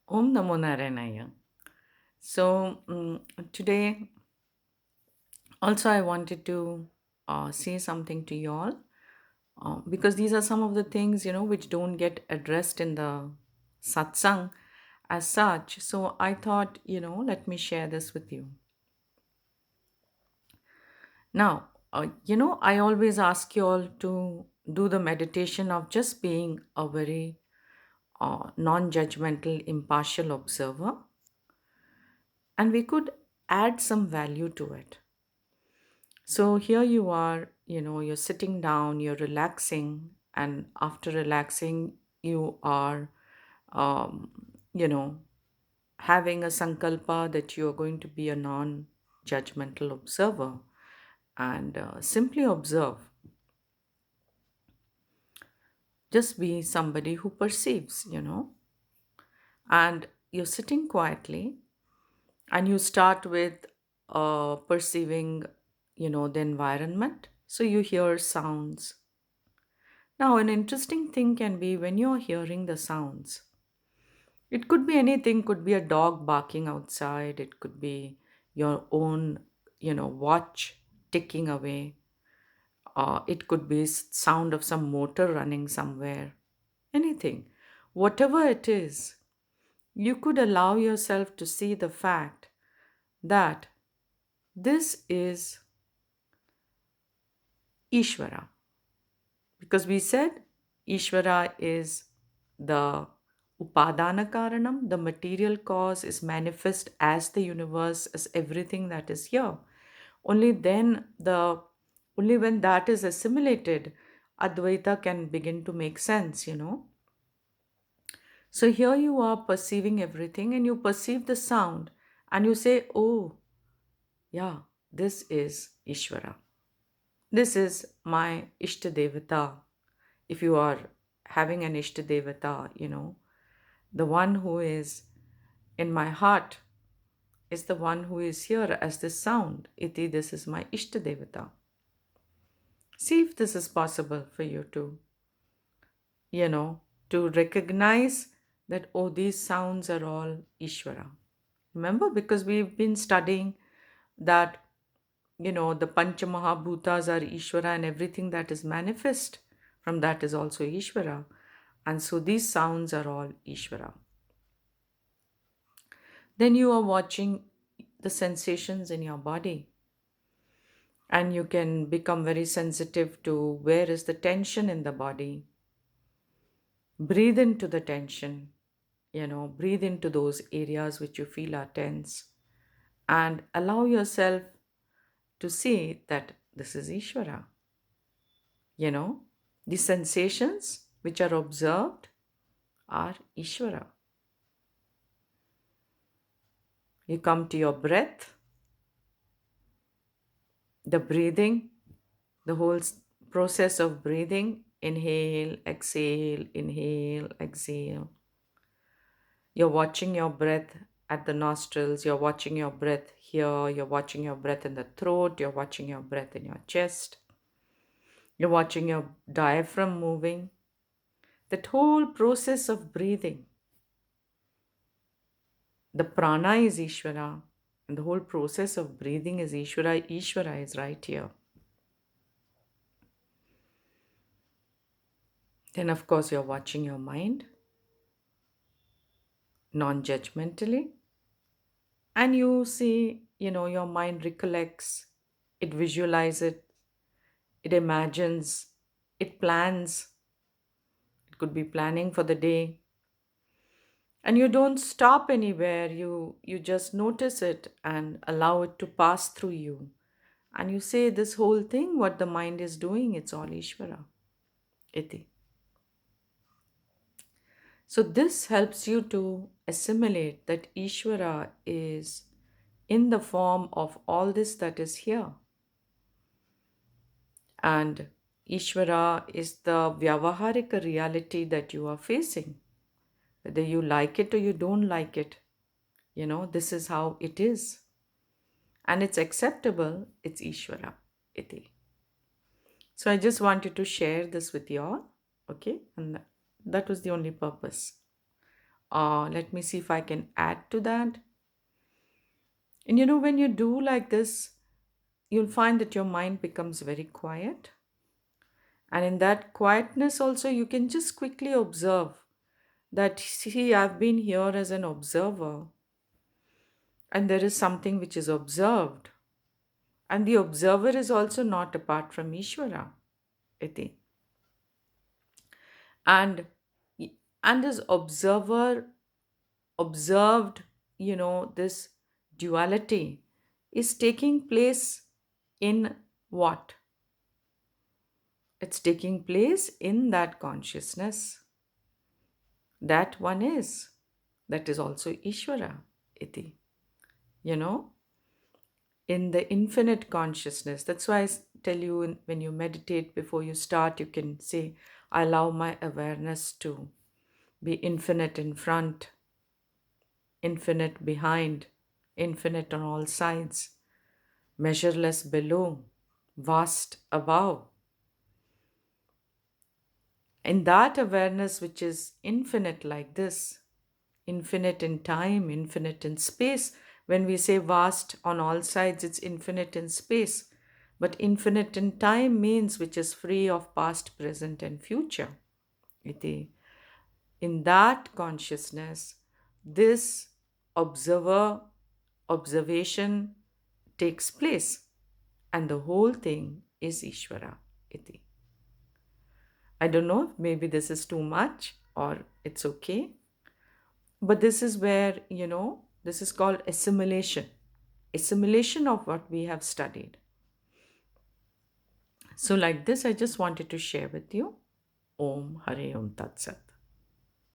Om Namo Narayana. So today also I wanted to say something to you all because these are some of the things which don't get addressed in the satsang as such. So I thought let me share this with you. Now I always ask you all to do the meditation of just being a very non-judgmental, impartial observer, and we could add some value to it. So here you are, you're sitting down, you're relaxing, and after relaxing, you are, you know, having a sankalpa that you are going to be a non judgmental observer and simply observe. Just be somebody who perceives, and you're sitting quietly and you start with perceiving, the environment. So you hear sounds. Now, an interesting thing can be when you're hearing the sounds. It could be anything, could be a dog barking outside, it could be your own, watch ticking away, it could be sound of some motor running somewhere, anything. Whatever it is, you could allow yourself to see the fact that this is Ishvara. Because we said Ishvara is the Upadana Karanam, the material cause is manifest as the universe, as everything that is here. Only then only when that is assimilated, Advaita can begin to make sense. So here you are perceiving everything and you perceive the sound and you say, oh, yeah, this is Ishvara. This is my Ishtadevata. If you are having an Ishtadevata, the one who is in my heart is the one who is here as this sound. Iti, this is my Ishtadevata. See if this is possible for you you know, to recognize that, oh, these sounds are all Ishvara. Remember, because we've been studying that, the Pancha Mahabhutas are Ishvara and everything that is manifest from that is also Ishvara. And so these sounds are all Ishvara. Then you are watching the sensations in your body and you can become very sensitive to where is the tension in the body. Breathe into the tension, breathe into those areas which you feel are tense and allow yourself to see that this is Ishvara. You know, the sensations which are observed are Ishvara. You come to your breath, the breathing, the whole process of breathing. Inhale, exhale. You're watching your breath at the nostrils, you're watching your breath here, you're watching your breath in the throat, you're watching your breath in your chest, you're watching your diaphragm moving. That whole process of breathing, the prana is Ishvara, and the whole process of breathing is Ishvara. Ishvara is right here. Then, of course, you're watching your mind non judgmentally, and you see, your mind recollects, it visualizes, it imagines, it plans. It could be planning for the day. And you don't stop anywhere. You just notice it and allow it to pass through you. And you say this whole thing, what the mind is doing, it's all Ishvara. Iti. So this helps you to assimilate that Ishvara is in the form of all this that is here. And Ishvara is the Vyavaharika reality that you are facing. Whether you like it or you don't like it, this is how it is. And it's acceptable, it's Ishvara. Iti. So I just wanted to share this with you all. Okay. And that was the only purpose Let me see if I can add to that. And when you do like this, you'll find that your mind becomes very quiet. And in that quietness, also, you can just quickly observe that, see, I've been here as an observer, and there is something which is observed. And the observer is also not apart from Ishvara, Iti. And and this observer observed, this duality is taking place in what? It's taking place in that consciousness. That one is. That is also Ishvara, Iti. You know, in the infinite consciousness. That's why tell you when you meditate before you start, you can say, I allow my awareness to be infinite in front, infinite behind, infinite on all sides, measureless below, vast above. In that awareness, which is infinite like this, infinite in time, infinite in space. When we say vast on all sides, it's infinite in space. But infinite in time means which is free of past, present, and future. Iti. In that consciousness, this observer observation takes place, and the whole thing is Ishvara. Iti. I don't know, maybe this is too much or it's okay. But this is where, this is called assimilation. Assimilation of what we have studied. So, like this, I just wanted to share with you. Om Hare Om Tat Sat.